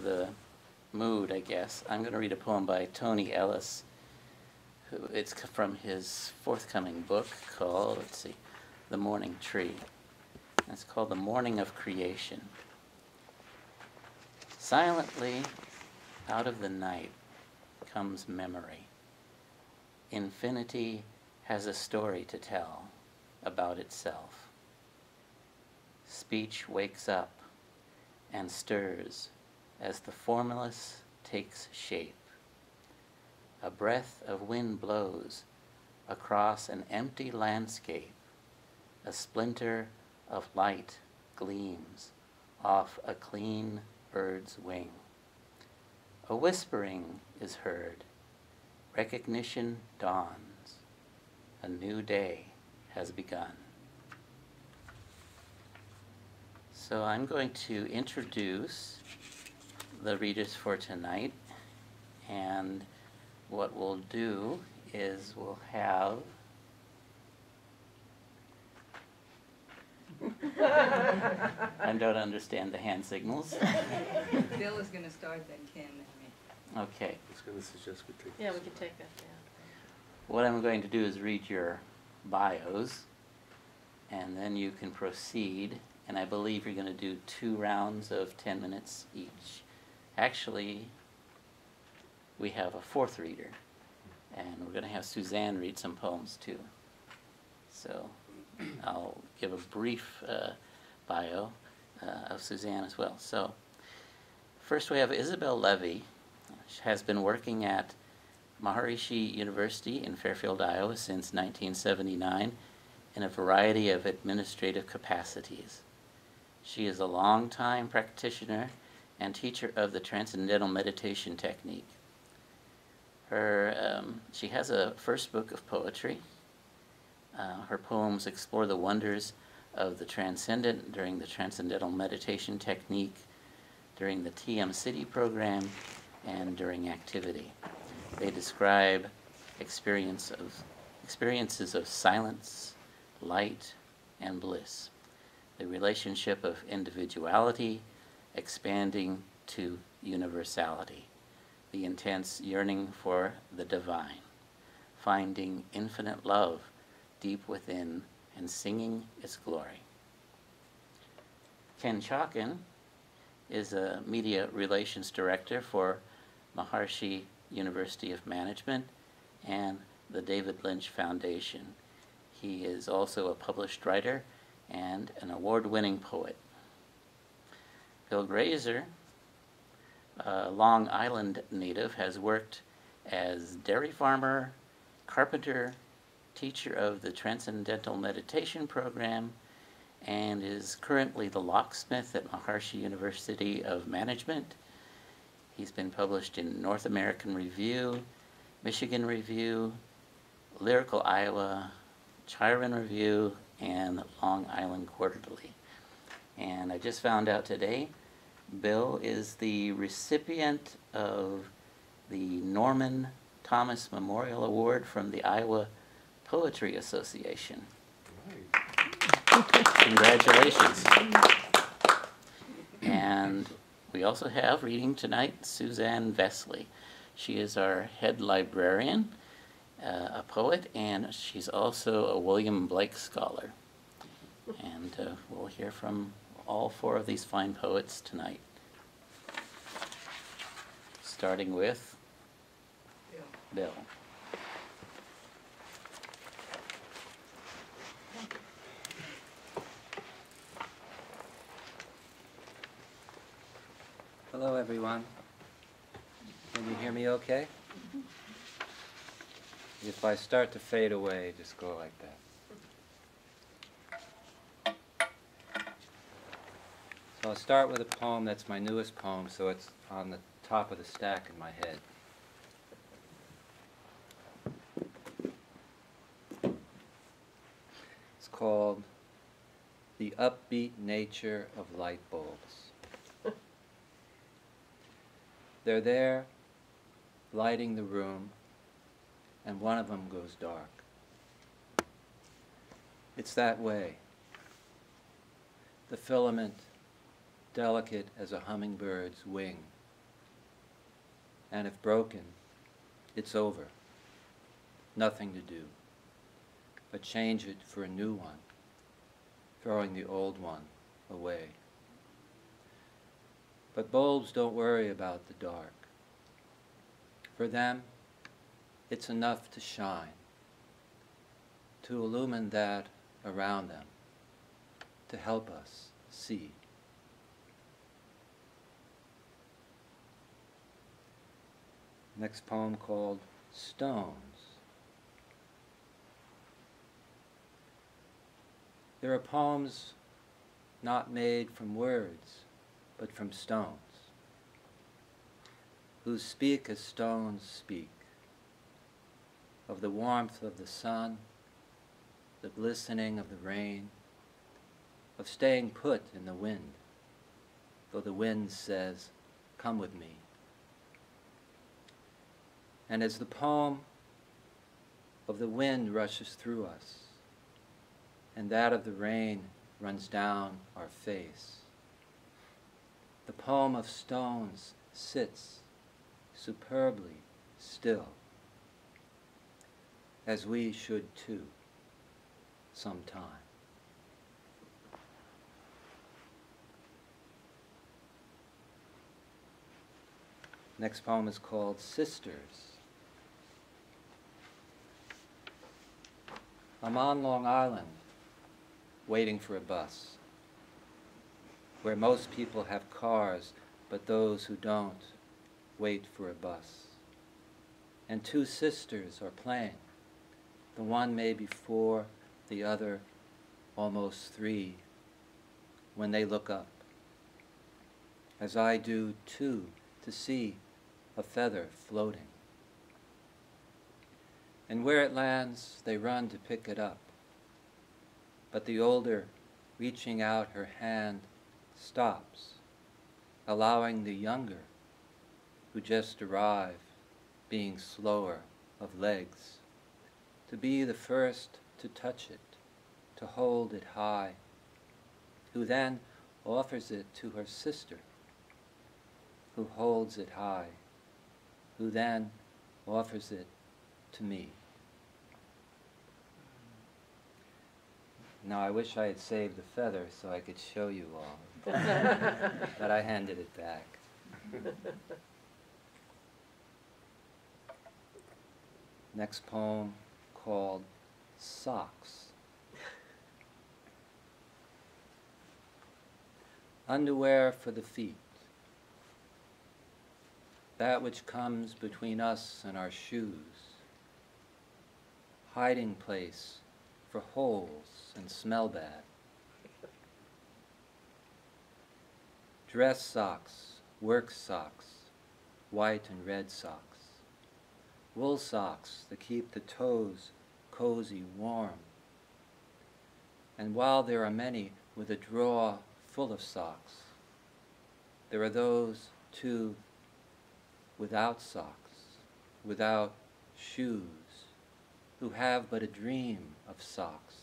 the mood, I guess, I'm going to read a poem by Tony Ellis. It's from his forthcoming book called, let's see, The Morning Tree. It's called The Morning of Creation. Silently out of the night comes memory. Infinity has a story to tell about itself. Speech wakes up and stirs as the formless takes shape. A breath of wind blows across an empty landscape. A splinter of light gleams off a clean bird's wing. A whispering is heard. Recognition dawns. A new day has begun. So I'm going to introduce the readers for tonight, and what we'll do is we'll have I don't understand the hand signals. Bill is going to start, then Ken, then me. Okay. I was going to suggest we take Yeah, we could take that down. What I'm going to do is read your bios, and then you can proceed. And I believe you're going to do 2 rounds of 10 minutes each. Actually, we have a 4th reader, and we're going to have Suzanne read some poems too. So I'll give a brief bio of Suzanne as well. So first we have Isabel Levy. She has been working at Maharishi University in Fairfield, Iowa since 1979 in a variety of administrative capacities. She is a longtime practitioner and teacher of the Transcendental Meditation technique. She has a first book of poetry. Her poems explore the wonders of the transcendent during the Transcendental Meditation technique, during the TM City program, and during activity. They describe experiences of silence, light, and bliss. The relationship of individuality expanding to universality. The intense yearning for the divine. Finding infinite love deep within and singing its glory. Ken Chalkin is a media relations director for Maharishi University of Management and the David Lynch Foundation. He is also a published writer and an award-winning poet. Bill Grazer, a Long Island native, has worked as dairy farmer, carpenter, teacher of the Transcendental Meditation program, and is currently the locksmith at Maharishi University of Management. He's been published in North American Review, Michigan Review, Lyrical Iowa, Chiron Review, and Long Island Quarterly. And I just found out today, Bill is the recipient of the Norman Thomas Memorial Award from the Iowa Poetry Association. Congratulations. And we also have reading tonight Suzanne Vesley. She is our head librarian, a poet, and she's also a William Blake scholar. And we'll hear from all 4 of these fine poets tonight. Starting with Bill. Hello, everyone. Can you hear me okay? If I start to fade away, just go like that. So I'll start with a poem that's my newest poem, so it's on the top of the stack in my head. It's called The Upbeat Nature of Light Bulbs. They're there, lighting the room, and one of them goes dark. It's that way. The filament, delicate as a hummingbird's wing, and if broken, it's over. Nothing to do but change it for a new one, throwing the old one away. But bulbs don't worry about the dark. For them, it's enough to shine, to illumine that around them, to help us see. Next poem called Stones. There are poems not made from words, but from stones, who speak as stones speak, of the warmth of the sun, the glistening of the rain, of staying put in the wind, though the wind says, "Come with me." And as the poem of the wind rushes through us, and that of the rain runs down our face, the poem of stones sits superbly still, as we should too, sometime. Next poem is called Sisters. I'm on Long Island, waiting for a bus, where most people have cars, but those who don't wait for a bus. And two sisters are playing, the one maybe 4, the other almost 3, when they look up, as I do too, to see a feather floating. And where it lands, they run to pick it up. But the older, reaching out her hand, stops, allowing the younger, who just arrive, being slower of legs, to be the first to touch it, to hold it high, who then offers it to her sister, who holds it high, who then offers it to me. Now I wish I had saved the feather so I could show you all, but I handed it back. Next poem called Socks. Underwear for the feet, that which comes between us and our shoes, hiding place for holes and smell bad. Dress socks, work socks, white and red socks, wool socks that keep the toes cozy, warm. And while there are many with a drawer full of socks, there are those too without socks, without shoes, who have but a dream of socks,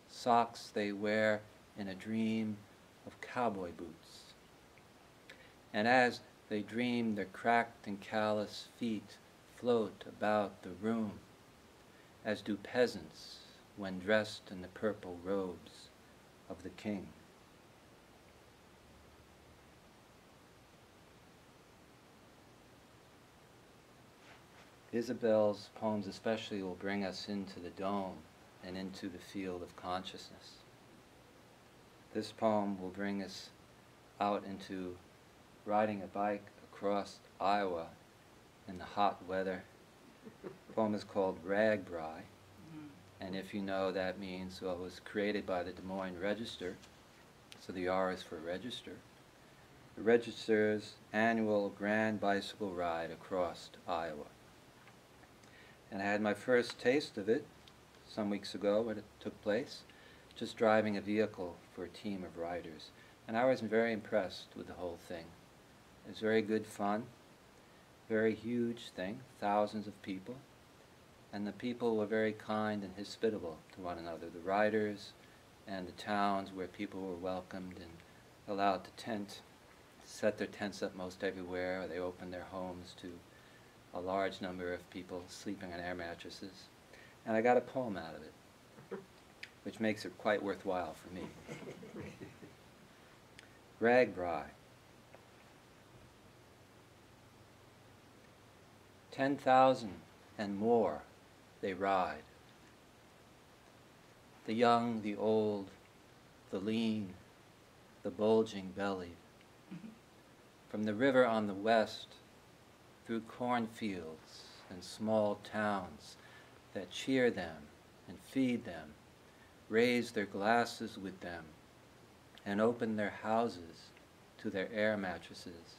socks they wear in a dream of cowboy boots. And as they dream, their cracked and callous feet float about the room, as do peasants when dressed in the purple robes of the king. Isabel's poems especially will bring us into the dome and into the field of consciousness. This poem will bring us out into riding a bike across Iowa in the hot weather. The poem is called Ragbri, and if you know, that means, well, it was created by the Des Moines Register, so the R is for register. The Register's annual grand bicycle ride across Iowa. And I had my first taste of it some weeks ago when it took place, just driving a vehicle for a team of riders. And I was very impressed with the whole thing. It was very good fun, very huge thing, thousands of people. And the people were very kind and hospitable to one another, the riders and the towns where people were welcomed and allowed to tent, set their tents up most everywhere. They open their homes to a large number of people sleeping on air mattresses. And I got a poem out of it, which makes it quite worthwhile for me. Ragbri. 10,000 and more they ride. The young, the old, the lean, the bulging bellied. From the river on the west, through cornfields and small towns that cheer them and feed them, raise their glasses with them, and open their houses to their air mattresses,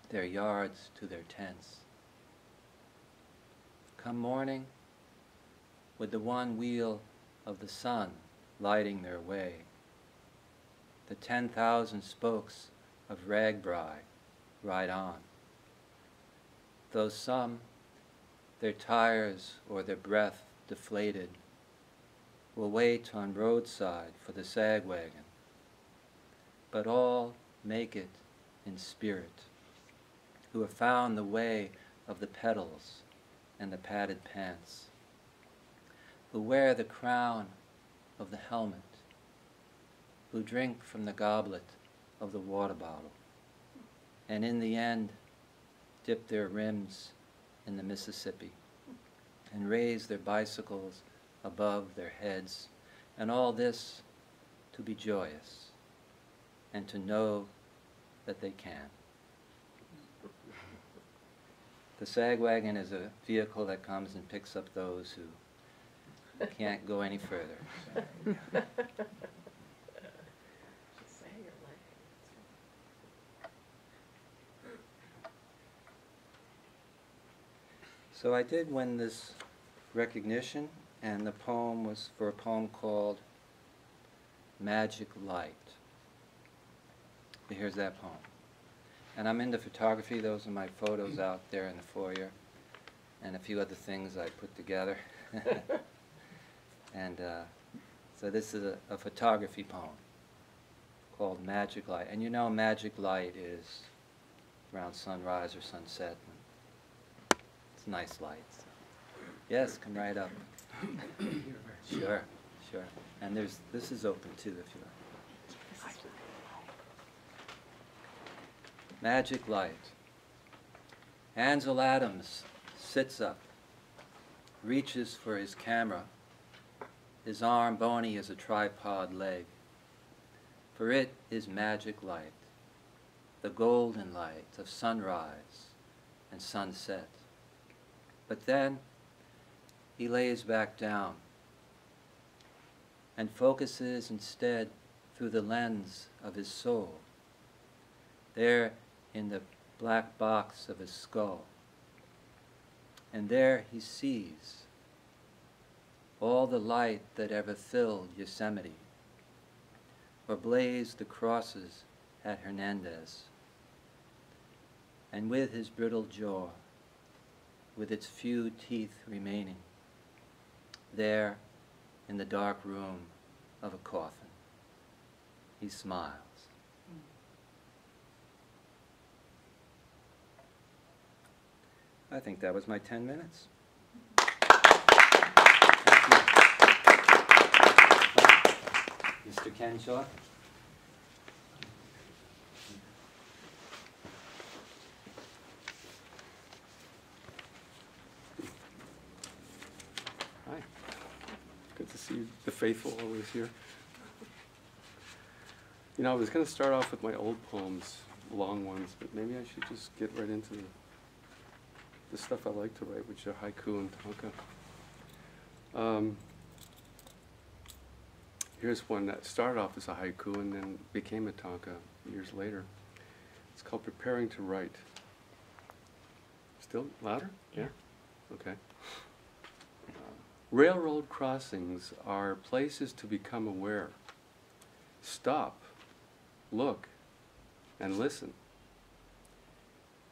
their yards to their tents. Come morning, with the one wheel of the sun lighting their way, the 10,000 spokes of Ragbri ride on. Though some, their tires or their breath deflated, will wait on roadside for the sag wagon, but all make it in spirit, who have found the way of the pedals and the padded pants, who wear the crown of the helmet, who drink from the goblet of the water bottle, and in the end dip their rims in the Mississippi and raise their bicycles above their heads, and all this to be joyous and to know that they can. The sag wagon is a vehicle that comes and picks up those who can't go any further. So I did win this recognition, and the poem was for a poem called Magic Light. Here's that poem. And I'm into photography. Those are my photos out there in the foyer, and a few other things I put together. And so this is a photography poem called Magic Light. And you know magic light is around sunrise or sunset. It's nice lights. Yes, come right up. Sure, sure. And this is open too if you like. Magic light. Ansel Adams sits up, reaches for his camera, his arm bony as a tripod leg. For it is magic light, the golden light of sunrise and sunset. But then he lays back down and focuses instead through the lens of his soul, there in the black box of his skull. And there he sees all the light that ever filled Yosemite, or blazed the crosses at Hernandez. And with his brittle jaw, with its few teeth remaining, there in the dark room of a coffin, he smiles. I think that was my 10 minutes. Mr. Kenshaw. Hi. Good to see the faithful always here. You know, I was going to start off with my old poems, long ones, but maybe I should just get right into the stuff I like to write, which are haiku and tanka. Here's one that started off as a haiku and then became a tanka years later. It's called Preparing to Write. Still louder? Yeah? Okay. Railroad crossings are places to become aware. Stop, look, and listen.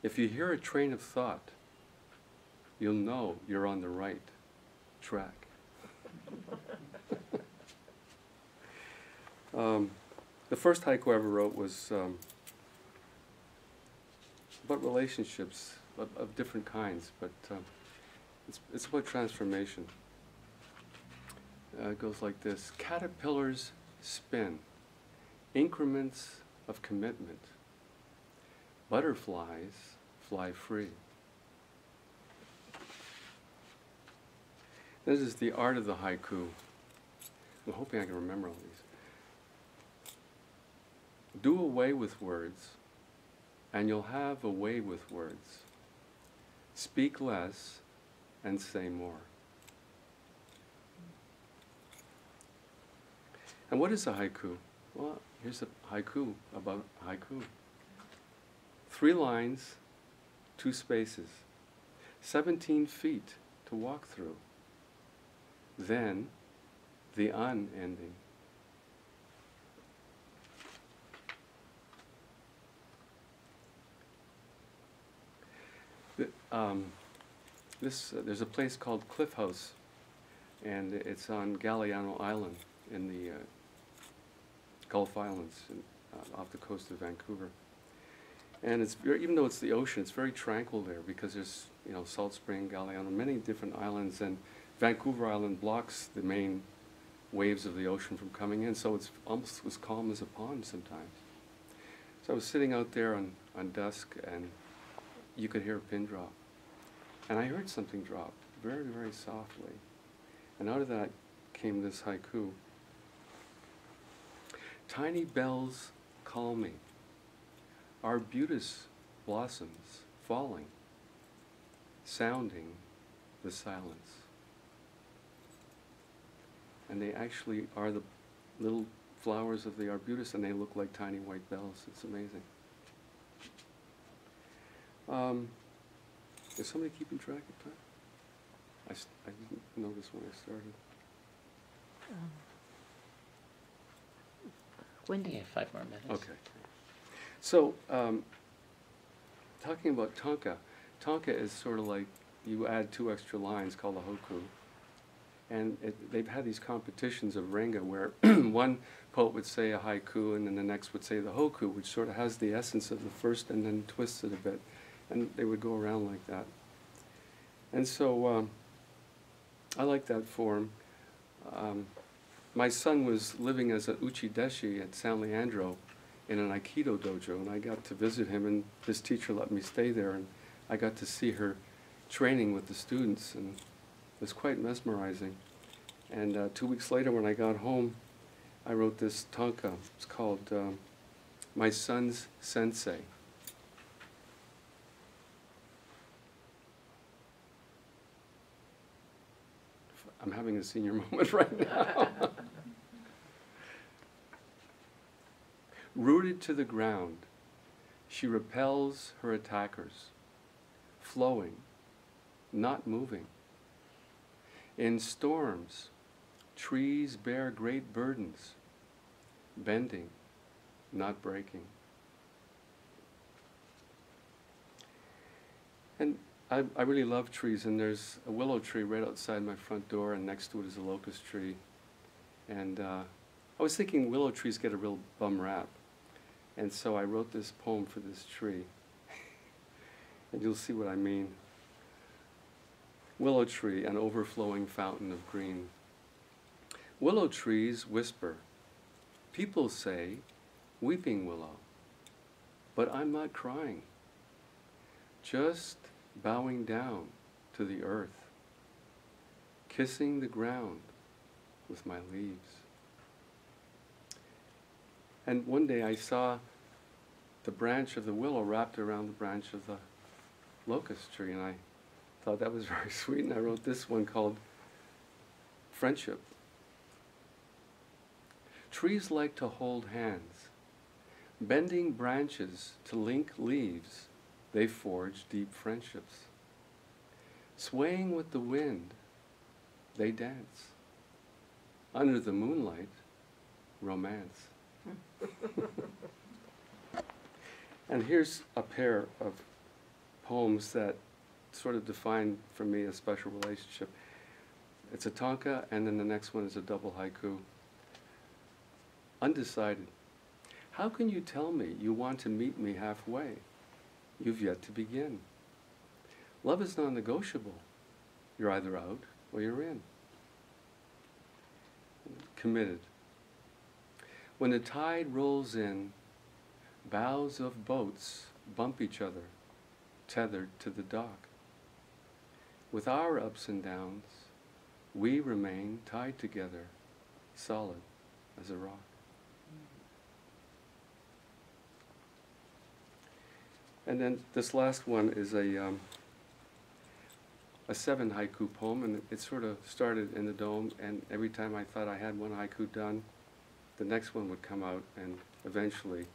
If you hear a train of thought, you'll know you're on the right track. The first haiku I ever wrote was about relationships of different kinds, but it's about transformation. It goes like this: caterpillars spin, increments of commitment. Butterflies fly free. This is the art of the haiku. I'm hoping I can remember all these. Do away with words, and you'll have a way with words. Speak less and say more. And what is a haiku? Well, here's a haiku about haiku. 3 lines, 2 spaces, 17 feet to walk through. Then the unending. There's a place called Cliff House, and it's on Galiano Island in the Gulf Islands off the coast of Vancouver. And it's even though it's the ocean, it's very tranquil there because there's Salt Spring, Galiano, many different islands, and Vancouver Island blocks the main waves of the ocean from coming in, so it's almost as calm as a pond sometimes. So I was sitting out there on dusk, and you could hear a pin drop. And I heard something drop very, very softly. And out of that came this haiku. Tiny bells call me, arbutus blossoms falling, sounding the silence. And they actually are the little flowers of the arbutus, and they look like tiny white bells. It's amazing. Is somebody keeping track of time? I didn't notice when I started. Wendy. Yeah, 5 more minutes. Okay. So, talking about tanka. Tanka is sort of like you add 2 extra lines called a hoku. And they've had these competitions of renga where one poet would say a haiku and then the next would say the hoku, which sort of has the essence of the first and then twists it a bit. And they would go around like that. And so I like that form. My son was living as an uchideshi at San Leandro in an Aikido dojo, and I got to visit him, and his teacher let me stay there, and I got to see her training with the students, and it was quite mesmerizing. And 2 weeks later, when I got home, I wrote this tanka. It's called My Son's Sensei. I'm having a senior moment right now. Rooted to the ground, she repels her attackers, flowing, not moving. In storms, trees bear great burdens, bending, not breaking. And I really love trees, and there's a willow tree right outside my front door, and next to it is a locust tree. And I was thinking willow trees get a real bum rap. And so I wrote this poem for this tree. And you'll see what I mean. Willow tree, an overflowing fountain of green. Willow trees whisper. People say, weeping willow. But I'm not crying. Just bowing down to the earth, kissing the ground with my leaves. And one day I saw the branch of the willow wrapped around the branch of the locust tree, and I thought that was very sweet, and I wrote this one called Friendship. Trees like to hold hands. Bending branches to link leaves, they forge deep friendships. Swaying with the wind, they dance. Under the moonlight, romance. And here's a pair of poems that sort of define for me a special relationship. It's a tanka, and then the next one is a double haiku. Undecided. How can you tell me you want to meet me halfway? you've yet to begin. Love is non-negotiable. You're either out or you're in. Committed. When the tide rolls in, bows of boats bump each other, tethered to the dock. With our ups and downs, we remain tied together, solid as a rock. And then this last one is a 7 haiku poem, and it sort of started in the dome, and every time I thought I had one haiku done, the next one would come out, and eventually.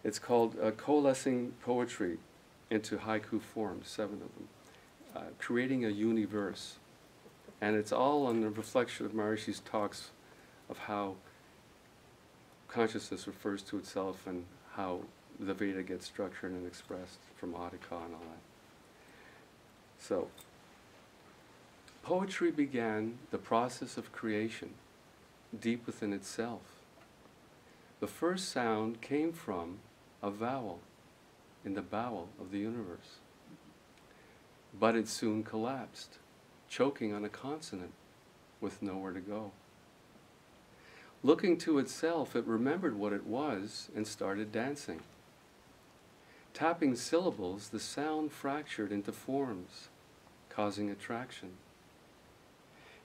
It's called Coalescing Poetry into Haiku Forms, 7 of them, creating a universe. And it's all on the reflection of Maharishi's talks of how consciousness refers to itself and how the Veda gets structured and expressed from Adhika and all that. So, poetry began the process of creation deep within itself. The first sound came from a vowel in the bowel of the universe. But it soon collapsed, choking on a consonant with nowhere to go. Looking to itself, it remembered what it was and started dancing. Tapping syllables, the sound fractured into forms, causing attraction.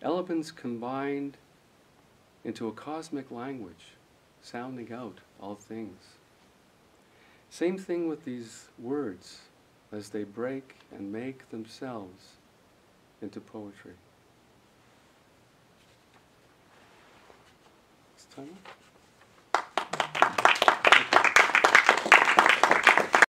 Elements combined into a cosmic language, sounding out all things. Same thing with these words as they break and make themselves into poetry. It's time up.